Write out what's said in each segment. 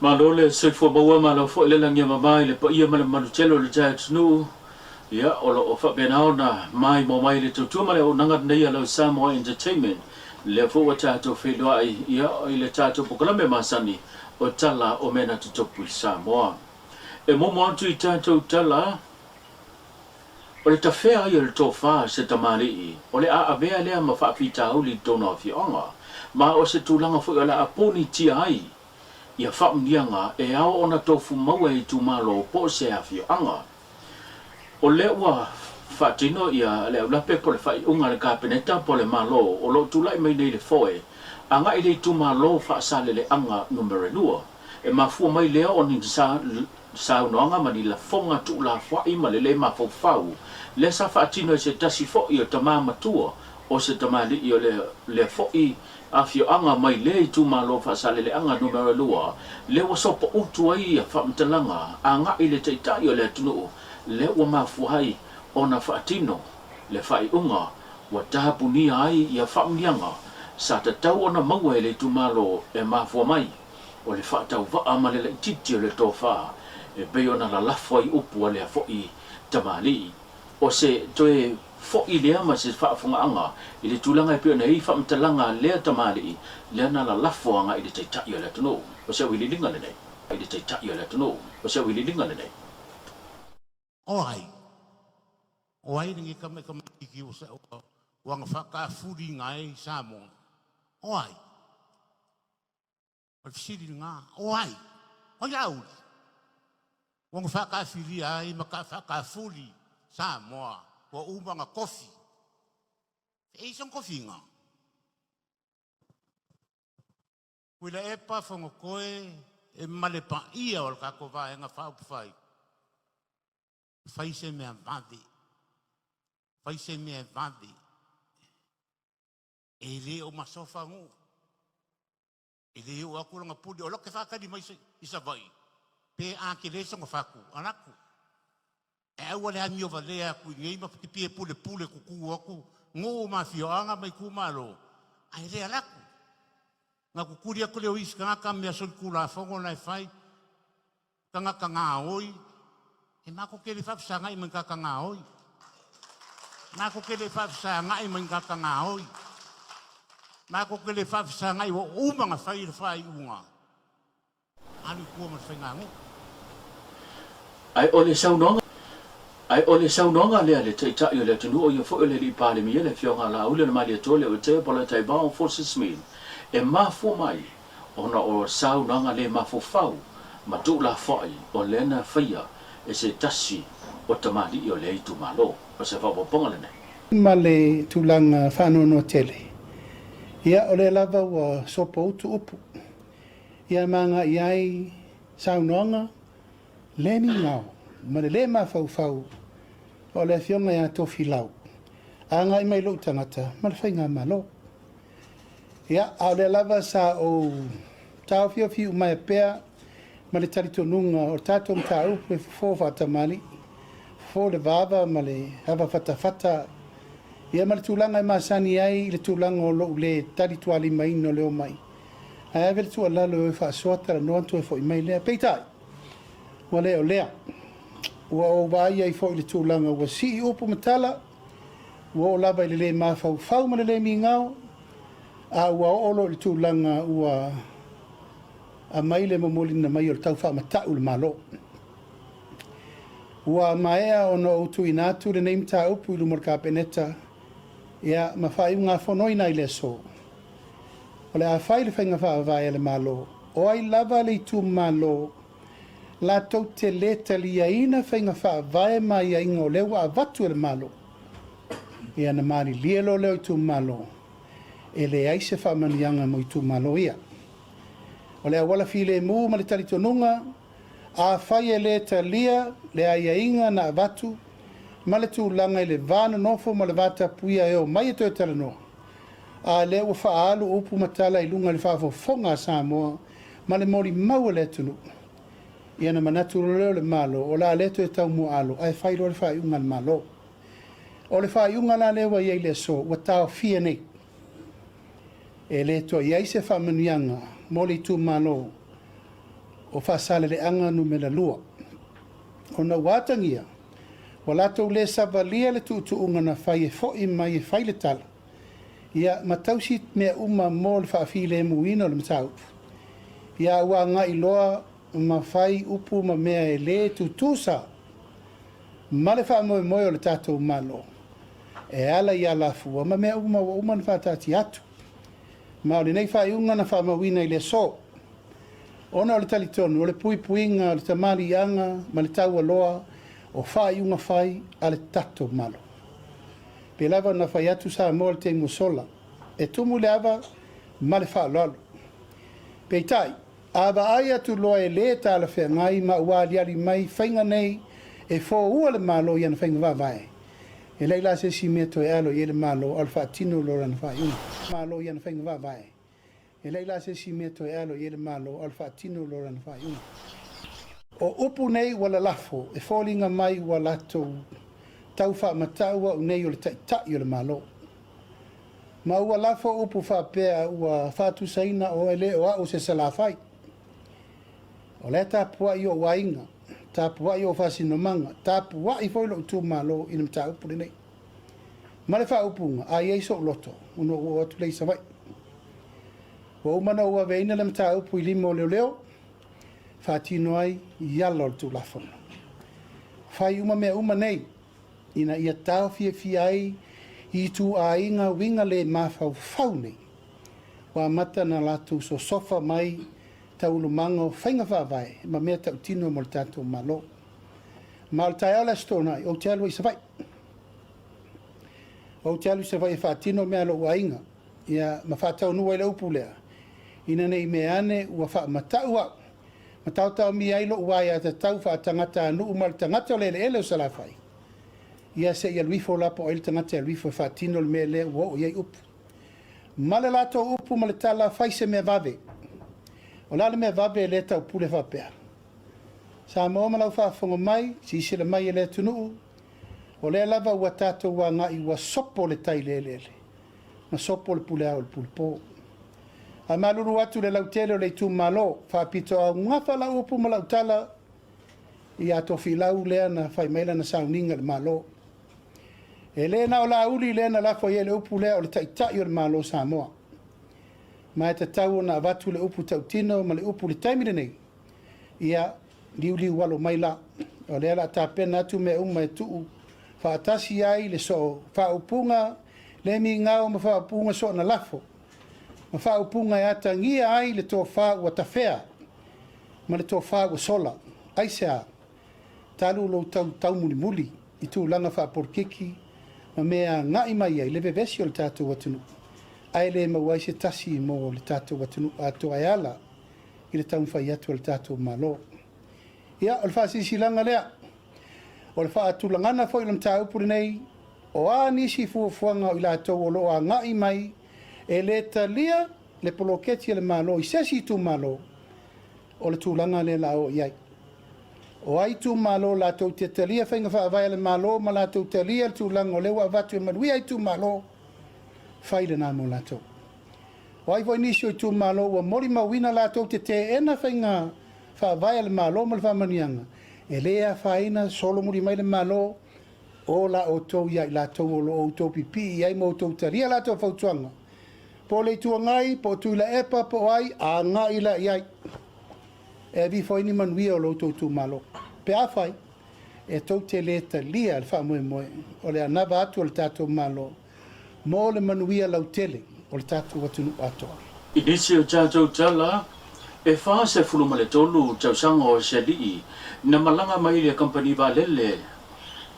Malole se fo bawa malo fo le langia mai le pa ia mala maluchelo le jats nu ya o fa benao na mai mo mai le tu male o nanga nei alo Samoa Entertainment le fo wata to fe lo ai ya ile tato pokalame masani o tala o mena tu topu Samoa e mo mo tu tato tala o le tafea ia le tofa se tamari o le a avea le ma fa pita o li tono fi onga ma o se tulanga fo la aponi ti ai ia whaamnianga e ao ona tofu maua i tu malo po se afi anga. O le ua whaatino ia le ulape po le whai unga le kapeneta po le malo o lo tulai mai nei le foe anga i le tu malo whaasale le anga numere lua. E mafua mai lea o ni sa unoanga ma ni la fonga tu la whai ma le mafau le sa whaatino i se tasi fo i o tama matua o se tamali i o le fo i afio anga mai le tu malo fa sale le anga numero lua le wa sopo utu ai fa mtalanga anga ile teita yo le tunu le wa mafu hai ona fa tino le fai unga wa tapu ni ai ya fa mnianga sa ta tau ona maua le tu malo e mafu mai o le fa tau va amale le titi le tofa e be ona la lafo ai upu le fo i tamali o se toe fo i lea ma se whaafunga anga i le tūlanga i pio nei whaamtalanga lea tamari lea na la lafo anga i le teitai o le tunu o se wili linga le nei i le teitai o le tunu o se wili linga le nei o ai ringi ka me ki o se wanga whaka furi ngai Samoa o ai fisiri ngā o ai au wanga whaka furi ai ma ka whaka furi Samoa o umanga kofi. E son kofi nga. Wila e pa whango koe e male pa ia o ka ko vai nga whau whai. Whai se mea vadi. Whai se mea vadi. E le o masofa ngu. E le o akuranga pudi o loke whakari mai isa vai. Pe a ke le songa whaku. Anaku. E aua le hangi o valea ku ngei ma pipie pule kuku aku ngō ma fioanga mai ku malo. Ai rea laku. Ngā kukuri aku leo isi kangaka mea soli kula fongo nai whai. Kangaka ngā oi. E mako kere whapsa ngai mai kaka ngā oi. Mako kere whapsa ngai mai kaka ngā oi. Mako kere whapsa ngai o umanga whai whai unga. Ani kua ma whai ngā ngu. ai ole saunonga ai ole saunonga le teitai o le tunu o ia fo le li pale mi le fionga la ule ma le tole o te pola tai ba o forces min e mafu mai ona o saunonga le mafu fau ma tu la foi o le na fia e se tasi o tamali o le tu malo o se fa ponga le nei ma le tulanga whano no tele ia o le lava o sopo utu upu ia manga iai saunonga leni ngau ma le mafau fau o le fionga ia tofi lau. Anga i mai lo tangata, ma le whainga malo. Ia, au le lava sa o tau fio fiu mai pea, ma le taritonunga o tato mta upe fo fatamali, fo le vava ma le hava fatafata. Ia ma le tūlanga i masani ai, le tūlanga o lo le tarituali mai no leo mai. Ai ave le tua lalo e wha soata la noanto e fo i mai lea. Peitai, wa leo lea. Ua o vai ai fo i le tūlanga ua si upu matala, ua o lava i le mafau fau ma le mi ngau, a ua o olo le tūlanga ua a mai le mamolina mai o le tau wha matau le malo. Ua maea o no utu inatu le neimta upu i lumor ka peneta, ia ma whai ngā whanoi nai le so. O le a whai le whainga wha vai le malo, o ai lava le tu malo, la tau te leta lia ina whainga wha vai mai a ingo lewa a vatu le malo. Ia na mari lia lo leo i tu malo. E le aise wha manianga mo i tu malo ia. O le awala file mu ma le taritonunga, a whai e leta lia, le aia inga na vatu, ma le tu langa i le vana nofo ma le vata puia eo mai e toi tala no. A le ua wha alu upu matala i lunga le wha fonga Samoa, ma le mori maua le tunu. Ia na manatu leo le malo, o la leto e tau mua alo, ai whai lo le whai unga le malo. O le whai unga la lewa iei le so, wa tau fia nei. E leto iei se wha manuianga, moli tu malo, o whaasale le anga nu me la lua. O na wātangia, wa lato le savalia le tuutuunga na whai e fo'i mai e whai le tala. Ia matausi mea uma mō le whaafile e muina o le matau. Ia ua ngai loa ma whai upu ma mea e le tutusa. Ma le wha moe moe o le tātou malo. E ala ia la fua ma mea uma wa uma na whaatati atu. Ma o le nei whai unga na wha mawina i le so. Ona o le talitonu, o le pui puinga, o le tamari anga, ma le tau aloa, o whai unga whai a le tatou malo. Pe lava na whai atu sa mo le te musola. E tumu le ava ma le wha lolo. Pe tai, ava ai atu loa e le ta la whea ngai ma ua liari mai whainga nei e fō ua le malo i ana whainga wawai. E leila se si mea toi alo i le malo al wha tino lora na whai unga. Malo i ana whainga wawai. E leila se si mea toi alo i le malo al wha tino lora na whai unga. O upu nei wala lafo e fōlinga mai wa lato tau wha mataua u nei o le tai o le malo. Ma ua lafo upu wha pēa ua whātu saina o ele o au se salawhai. O le tāpua i o wainga, tāpua i o whasinomanga, tāpua i whoilo utu malo i na mta upu le nei. Ma le wha upunga, a iei so loto, uno ua atu lei sawai. Wa umana ua veina le mta upu i limo leo leo, whātino ai i ala o tu lafona. Whai uma mea uma nei, ina ia tau fia ai i tu a inga winga le mawhau whau nei. Wa mata na latu so sofa mai tau lumanga o whainga whawai, ma mea tau tino mo le tātou malo. Ma le tai ala stona o te alu i sawai. O te alu i sawai e whaatino mea lo ua inga, ia ma whaatau nua i le upu lea. Ina nei mea ane ua wha matau au. Matau tau mi ai lo ua ia te tau wha tangata anu umal tangata o lele ele o salawhai. Ia se ia luifo lapo o ele tangata ia luifo e whaatino le mea le ua o iai upu. Ma le lato upu ma le tala whaise mea vave. O lale mea vabe le tau pule whapea. Sa moa malau whaafonga mai, si isi le mai e le tunuu, o le lava ua tātou wa ngai ua sopo le tai le lele. Na sopo le pule au le pule po. A maluru atu le lautele o le tu malo, whaapito au ngafa la upu ma lau tala, i ato filau lea na whai maila na sauninga le malo. E le na o la uli le na lafo i le upu lea o le taitai o le malo Samoa. Ma e te tau na avatu le upu tau tino ma le upu le taimile nei. Ia liu walo mai la. O le ala ta pena atu me uma e tuu. Whaatasi ai le so whaupunga le mi ngao ma whaupunga so na lafo. Ma whaupunga e ata ngia ai le tō whau tawhea. Ma le tō whau sola. Aisea. Talu lo tau muli muli. I tū langa whaaporkiki. Ma mea ngai mai ai leve vesi o le tātou atunu. Ai le mawai se tasi mo le tātou watunu ato ai ala i le taun whai atu le tātou malo. Ia, o le wha sisilanga lea. O le wha atulangana fo i lam tā upuri nei, o a nisi fuafuanga o i lātou o loa ngai mai, e le talia le poloketi le malo, i sesi tu malo, o le tūlanga le lao iai. O ai tu malo lātou te talia whainga whaavai le malo, ma lātou talia le tūlanga o lewa avatu e marui ai tu malo, whaile nā mō lātou. O ai voi nisi o i tū malo, ua mori mawina lātou te ena whainga whaavai le malo ma le whamanianga. E lea whaina solo muri mai le malo, o la o tau iai lātou o lo o tau pipi, iai mō tau taria lātou whautuanga. Po le tua ngai, po tu la epa, po ai, a ngai la iai. E vi whaini manuia o lo tau malo. Pe a whai, e tau te le talia le wha moe moe, o le anava atu o le tātou malo, mo le manuia lau tele o le tātou watunu atoa. Inisi o tātou tala, e wha se fuluma le tolu tausanga o se lii, na malanga mai le company valele,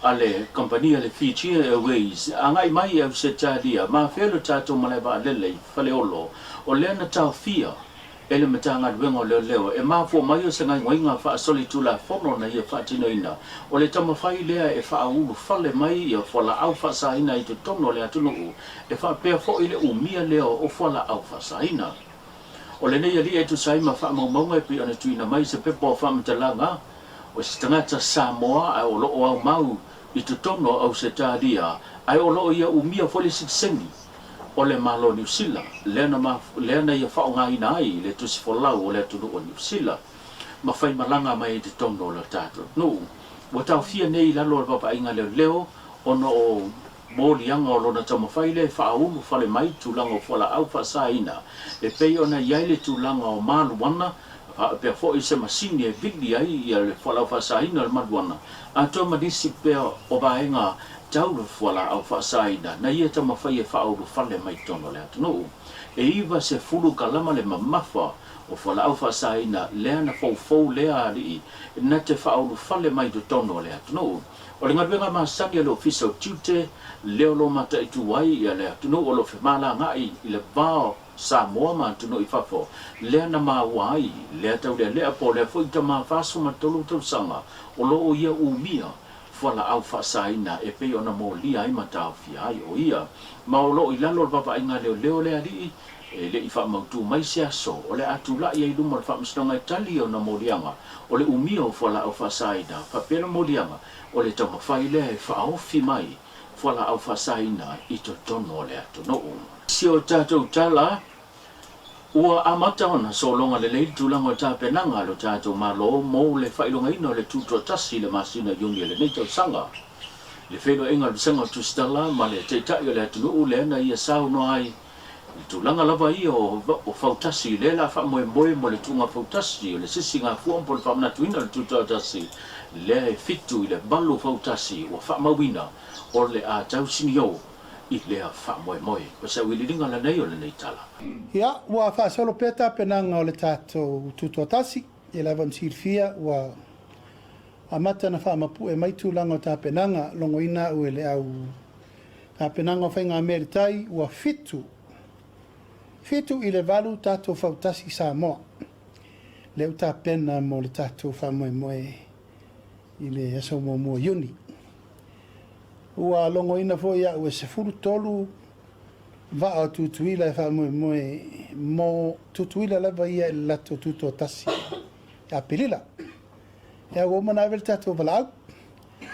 ale company le Fiji Airways, angai mai au se tālia, ma whelo tātou malai valele, whale olo, o lena tau fia, ele matanga luenga leo leo, e mafo mai o se ngai ngoinga wha soli tula fono na ia wha tino ina, o le tama whai lea e wha ulu whale mai ia whala au wha sa ina i tu tono le atunu u, e wha pēr fo ile umia leo o whala au wha sa ina. O le nei ali e tu saima wha maunga e pi ane tuina mai se pepo o wha mtalanga, o se tangata Samoa ai o loo au mau i tu tono au se tālia, ai o loo ia umia foli siksengi. O le malo New Zealand, lena ia whaonga ina ai, le tusi folau o le tunu o New Zealand. ma fai malanga mai te tono la tato no wa tau fia nei la lo papa inga leo ono o molianga o lona tama fai le whaunu fale mai tūlanga o whala au whasaina e pei ona iaile tūlanga o maluana pia fo i se masini e vili ai ia le whala au whasaina le maluana a tō madisi pia o vaenga tau le whala au whasaina na ia tama fai e whaunu fale mai tono le atu no e iwa se fulu kalama le mamafa o whala au whasaina lea na fau lea ari na te whaunu fale mai tono le atu no o le ngaruenga masangi alo ofisa o tiute leo lo mata i tuwai ia le atuno o lo whemala ngai i le vao Samoa ma atuno i whafo lea na mawai lea tau lea po lea fo i ta mawhaso ma tolu tau sanga o lo o ia umia whala au whasaina e pei ona mo lia i mata awhia ai o ia ma o lo i lalo le papa inga leo lea rii e le i whamautu mai se aso o le atu la ia i luma le whamastonga i tali o na molianga o le umia o whala au whasaina whapena molianga o le tama whai lea e whaofi mai whala au whasaina i to tono le atu no si o tātou tala ua amata ona so longa le leili tūlanga o tāpenanga lo tātou malo mo le whailonga ino le tūto tasi le masina yungi le neitau sanga le whelo inga le sanga tu stala ma le te tai o le atu no le ana ia sao no ai tūlanga lava i o whautasi le la wha moe mo le tūnga whautasi o le sisi ngā fuam po le whamanatuina le tūto tasi le fitu i le balu whautasi o whamawina o le a tau sinio i lea whamoe o sa wiliringa la nei o le nei tala. Ia, ua whaasolo peta penanga o le tātou tutuatasi, e lawan sirfia, ua amata na whaamapu e maitulanga o tā penanga, longo ina ue le au tā penanga o whainga Ameritai, ua fitu i le valu tātou whautasi Samoa. Leu tā pena mo le tātou whamoe i le aso mua yuni. Ua longo ina fo ia ue se furu tolu va o tutuila e whamoe mo tutuila leva ia i lato tuto tasi a pilila. Ia ua mana avel tātou walau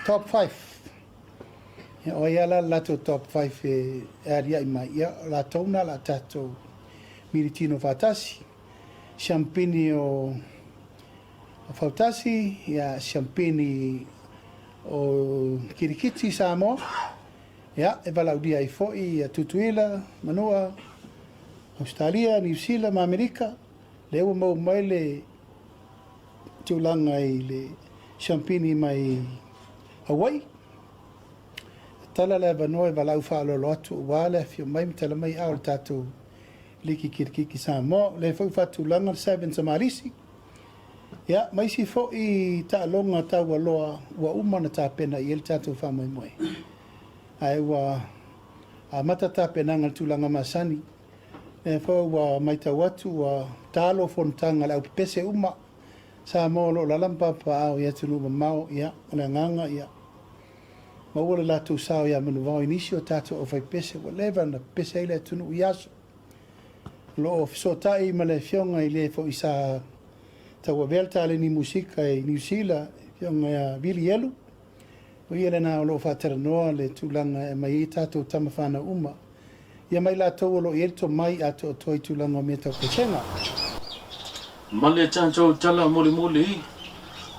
top 5. O ia la lato top 5 e aria i mai ia la tauna la tātou miritino whatasi. Champini o whautasi ia champini o kirikiti Samoa ia e valaudia i fo'i a tutuila manua Australia, New Zealand ma Amerika le ua mau mai le tūlanga i le champini mai Hawaii tala le vanoa e valau whaalolo atu ua le fio mai mitala mai au le tātou liki kirikiki Samoa le fo'i whatūlanga le 7 Samarisi ia mai si fo'i ta'alonga tau aloa ua umana tāpena i ele tātou whamoemoe. Ai ua a mata tāpenanga le tūlanga masani. E whau ua mai tau atu ua tālo fontanga le au pese uma sa mōlo la lampa pa au ia tunu mao ia le nganga ia. Ma ua le lātou sao ia manu vau inisi o tātou o whai pese ua lewa na pese ile tunu iaso. Lo o fisotai ma le fionga i le fo'i sa taua velta ale ni musika i New Zealand fionga ia Vili Elu. O ia le nā o lo whateranoa le tūlanga e mai i tātou tamawhana uma. Ia mai la tau o lo i erito mai ato o toi tūlanga o mea tau kachenga. Male tātou tala muli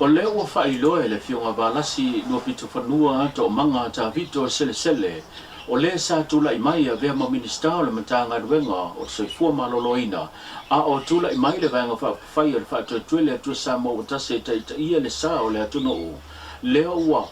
o le ua whailoa e le fionga valasi nua pito whanua ato o manga tā vito sele o le sa tula i mai a vea ma minista o le matanga ruenga o soifua maloloina a o tula i mai le vanga whai o le whaatuatuele atua sa mo o tase ta ia le sa o le atuno o leo ua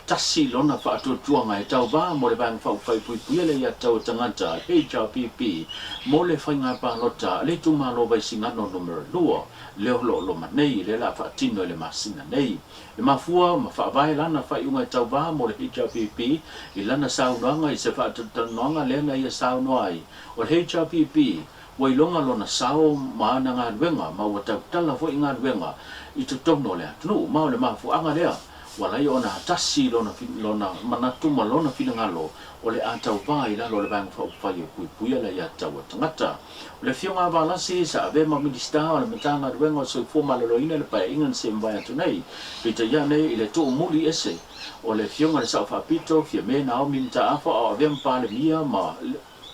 tasi lona whaatuatuanga e tau vā mo le vanga whai puipuia le ia tau tangata HRPP mo le whainga pālota le tu malo vai singano numero 2 leo lo manei le la whaatino le masina nei le mafua ma whaavai lana whaiunga e tau vā mo le HRPP i lana saunanga i se whaatuatuanga lena ia saunoai o le HRPP wailonga lona sao maana ngā ruenga ma ua tautala fo i ngā ruenga i tutono le atunu ma o le mafuanga lea walai ona hatasi lona manatuma lona finangalo o le atau vai la lo le bang whai o puipuia le ia tau tangata o le fionga valasi sa ave ma minista o le matanga ruenga o soifua maloloina le pae ingan se mvai atu nei pita ia nei i le tō muli ese o le fionga le sao whapito fia me nao minta afa o ave mpale mia ma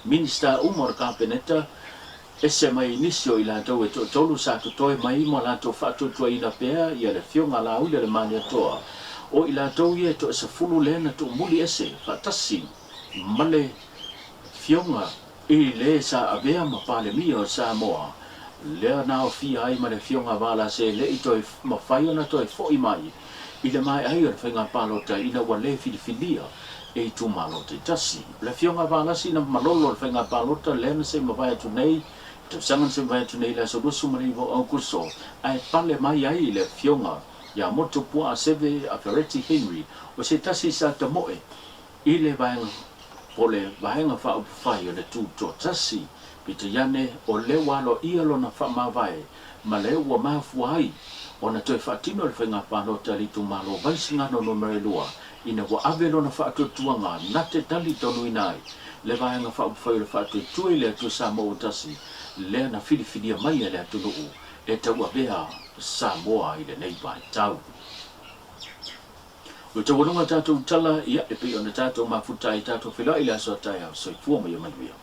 minista umor kapeneta ese mai inisio ila tau e tolu sa toi mai mo la to fatu to ina pea ia le fionga la ule le mania toa o ila tau ye to se fulu lena to muli ese fatasi male fionga i le sa avea ma pale mio sa moa le na o fi ai ma le fionga vala se le i toi ma fai ona toi fo i mai i le mai ai o le whainga palota ina wa le filifilia e tu malo te tasi le fionga vala si na malolo le whainga palota le na se ma vai atu nei te sangan se vai atu nei la so rusu marivo au kuso ai pale mai ai le fionga ya moto pua a seve a Ferretti Henry o se tasi sa ta moe i le vaenga po le vaenga wha upufai o le tu to tasi pita yane o le walo ia lo na wha mawai ma le ua mafu ai o na toi whaatino le whainga pānota li tu malo vaisi ngano no merelua ina wa ave lo na wha atutuanga na te tali tonu inai le vaenga wha upufai le wha atu le atu sa mo tasi le na filifidia mai le atu nuu e tau avea Samoa i le nei pai tau. O te wanunga tātou tala ia e pe ona tātou mafuta i tātou whila i le aso atai au soifua mai o manuia.